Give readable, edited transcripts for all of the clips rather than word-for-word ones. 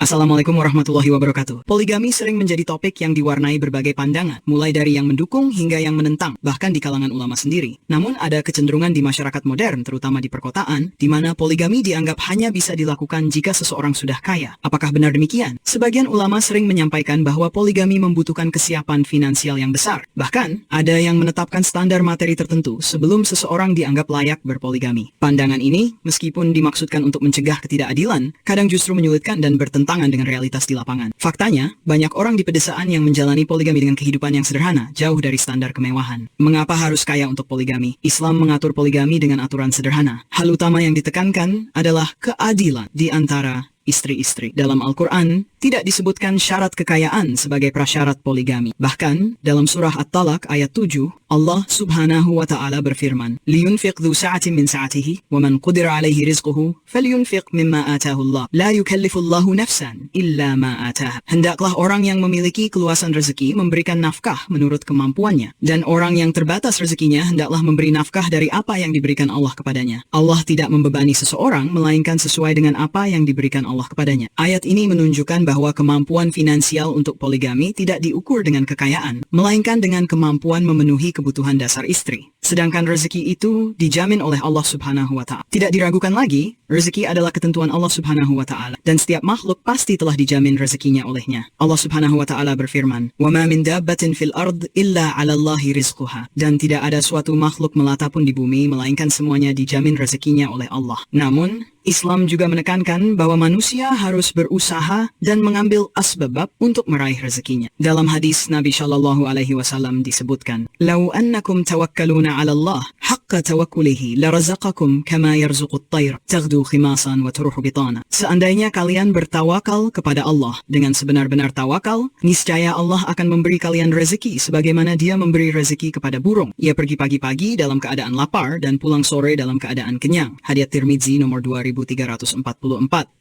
Assalamualaikum warahmatullahi wabarakatuh. Poligami sering menjadi topik yang diwarnai berbagai pandangan, mulai dari yang mendukung hingga yang menentang, bahkan di kalangan ulama sendiri. Namun ada kecenderungan di masyarakat modern, terutama di perkotaan, di mana poligami dianggap hanya bisa dilakukan jika seseorang sudah kaya. Apakah benar demikian? Sebagian ulama sering menyampaikan bahwa poligami membutuhkan kesiapan finansial yang besar. Bahkan, ada yang menetapkan standar materi tertentu sebelum seseorang dianggap layak berpoligami. Pandangan ini, meskipun dimaksudkan untuk mencegah ketidakadilan, kadang justru menyulitkan dan bertentangan dengan realitas di lapangan. Faktanya, banyak orang di pedesaan yang menjalani poligami dengan kehidupan yang sederhana, jauh dari standar kemewahan. Mengapa harus kaya untuk poligami? Islam mengatur poligami dengan aturan sederhana. Hal utama yang ditekankan adalah keadilan di antara istri-istri. Dalam Al-Quran, tidak disebutkan syarat kekayaan sebagai prasyarat poligami. Bahkan, dalam surah At-Talaq ayat 7, Allah subhanahu wa ta'ala berfirman, لِيُنْفِقْ ذُو سَعَةٍ مِّنْ سَعَتِهِ وَمَنْ قُدِرَ عَلَيْهِ رِزْقُهُ فَلْيُنْفِقْ مِمَّا آتَاهُ اللَّهُ لَا يُكَلِّفُ اللَّهُ نَفْسًا إِلَّا مَا آتَاهَا. Hendaklah orang yang memiliki keluasan rezeki memberikan nafkah menurut kemampuannya, dan orang yang terbatas rezekinya hendaklah memberi nafkah dari apa yang diberikan Allah kepadanya. Allah tidak membebani seseorang, melainkan sesuai dengan apa yang diberikan Allah kepadanya. Ayat ini menunjukkan bahwa kemampuan finansial untuk poligami tidak diukur dengan kekayaan, melainkan dengan kemampuan memenuhi kebutuhan dasar istri. Sedangkan rezeki itu dijamin oleh Allah subhanahu wa ta'ala. Tidak diragukan lagi, rezeki adalah ketentuan Allah subhanahu wa ta'ala, dan setiap makhluk pasti telah dijamin rezekinya olehnya. Allah subhanahu wa ta'ala berfirman, وَمَا مِنْ دَابَّةٍ فِي الْأَرْضِ إِلَّا عَلَى اللَّهِ رِزْقُهَا. Dan tidak ada suatu makhluk melata pun di bumi, melainkan semuanya dijamin rezekinya oleh Allah. Namun, Islam juga menekankan bahwa manusia harus berusaha dan mengambil asbab untuk meraih rezekinya. Dalam hadis Nabi Shallallahu Alaihi Wasallam disebutkan, "Lau annakum tawakkaluna 'ala Allah haqqa tawakkulihi larazaqakum kama yarzuqut tayr taghdu khimasan wa turuhu bitana." Seandainya kalian bertawakal kepada Allah dengan sebenar-benar tawakal, niscaya Allah akan memberi kalian rezeki sebagaimana Dia memberi rezeki kepada burung. Ia pergi pagi-pagi dalam keadaan lapar dan pulang sore dalam keadaan kenyang. Hadits Tirmidzi nomor 2344,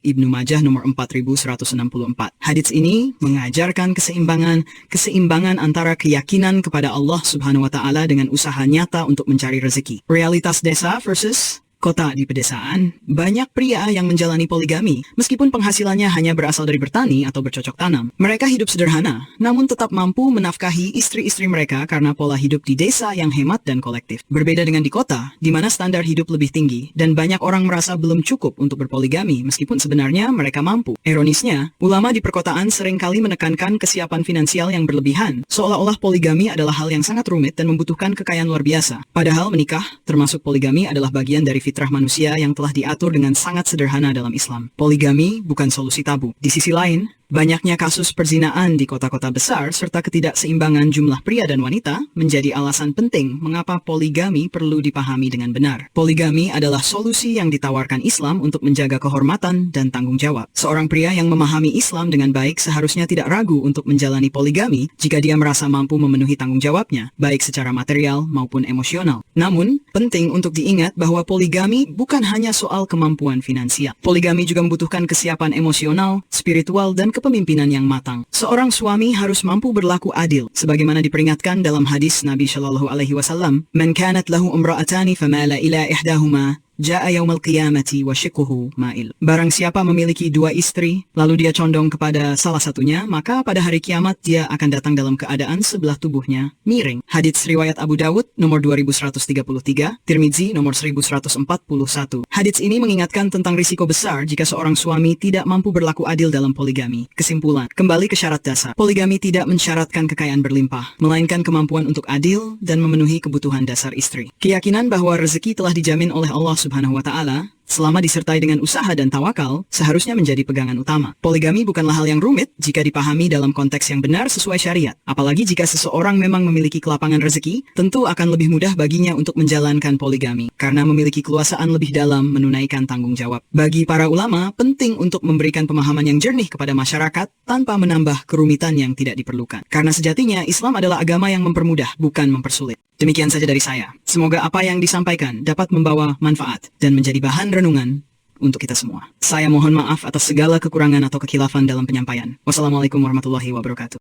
Ibnu Majah nomor 4164. Hadits ini mengajarkan keseimbangan antara keyakinan kepada Allah Subhanahu wa taala dengan usaha nyata untuk mencari rezeki. Realitas desa versus kota. Di pedesaan, banyak pria yang menjalani poligami, meskipun penghasilannya hanya berasal dari bertani atau bercocok tanam. Mereka hidup sederhana, namun tetap mampu menafkahi istri-istri mereka karena pola hidup di desa yang hemat dan kolektif. Berbeda dengan di kota, di mana standar hidup lebih tinggi, dan banyak orang merasa belum cukup untuk berpoligami, meskipun sebenarnya mereka mampu. Ironisnya, ulama di perkotaan seringkali menekankan kesiapan finansial yang berlebihan, seolah-olah poligami adalah hal yang sangat rumit dan membutuhkan kekayaan luar biasa. Padahal menikah, termasuk poligami, adalah bagian dari fitrah manusia yang telah diatur dengan sangat sederhana dalam Islam. Poligami bukan solusi tabu. Di sisi lain, banyaknya kasus perzinaan di kota-kota besar serta ketidakseimbangan jumlah pria dan wanita menjadi alasan penting mengapa poligami perlu dipahami dengan benar. Poligami adalah solusi yang ditawarkan Islam untuk menjaga kehormatan dan tanggung jawab. Seorang pria yang memahami Islam dengan baik seharusnya tidak ragu untuk menjalani poligami jika dia merasa mampu memenuhi tanggung jawabnya, baik secara material maupun emosional. Namun, penting untuk diingat bahwa poligami bukan hanya soal kemampuan finansial. Poligami juga membutuhkan kesiapan emosional, spiritual, dan kepemimpinan yang matang. Seorang suami harus mampu berlaku adil, sebagaimana diperingatkan dalam hadis Nabi Shallallahu Alaihi Wasallam, "Man kanat lahu imra'atani famala ila ihdahuma ja'a yaumal qiyamati wa shiqquhu ma'il." Barang siapa memiliki dua istri, lalu dia condong kepada salah satunya, maka pada hari kiamat dia akan datang dalam keadaan sebelah tubuhnya miring. Hadits riwayat Abu Dawud nomor 2133, Tirmidzi nomor 1141. Hadits ini mengingatkan tentang risiko besar jika seorang suami tidak mampu berlaku adil dalam poligami. Kesimpulan, kembali ke syarat dasar. Poligami tidak mensyaratkan kekayaan berlimpah, melainkan kemampuan untuk adil dan memenuhi kebutuhan dasar istri. Keyakinan bahwa rezeki telah dijamin oleh Allah Subhanahu wa ta'ala, selama disertai dengan usaha dan tawakal, seharusnya menjadi pegangan utama. Poligami bukanlah hal yang rumit jika dipahami dalam konteks yang benar sesuai syariat. Apalagi jika seseorang memang memiliki kelapangan rezeki, tentu akan lebih mudah baginya untuk menjalankan poligami, karena memiliki keluasaan lebih dalam menunaikan tanggung jawab. Bagi para ulama, penting untuk memberikan pemahaman yang jernih kepada masyarakat tanpa menambah kerumitan yang tidak diperlukan. Karena sejatinya, Islam adalah agama yang mempermudah, bukan mempersulit. Demikian saja dari saya. Semoga apa yang disampaikan dapat membawa manfaat dan menjadi bahan renungan untuk kita semua. Saya mohon maaf atas segala kekurangan atau kekhilafan dalam penyampaian. Wassalamualaikum warahmatullahi wabarakatuh.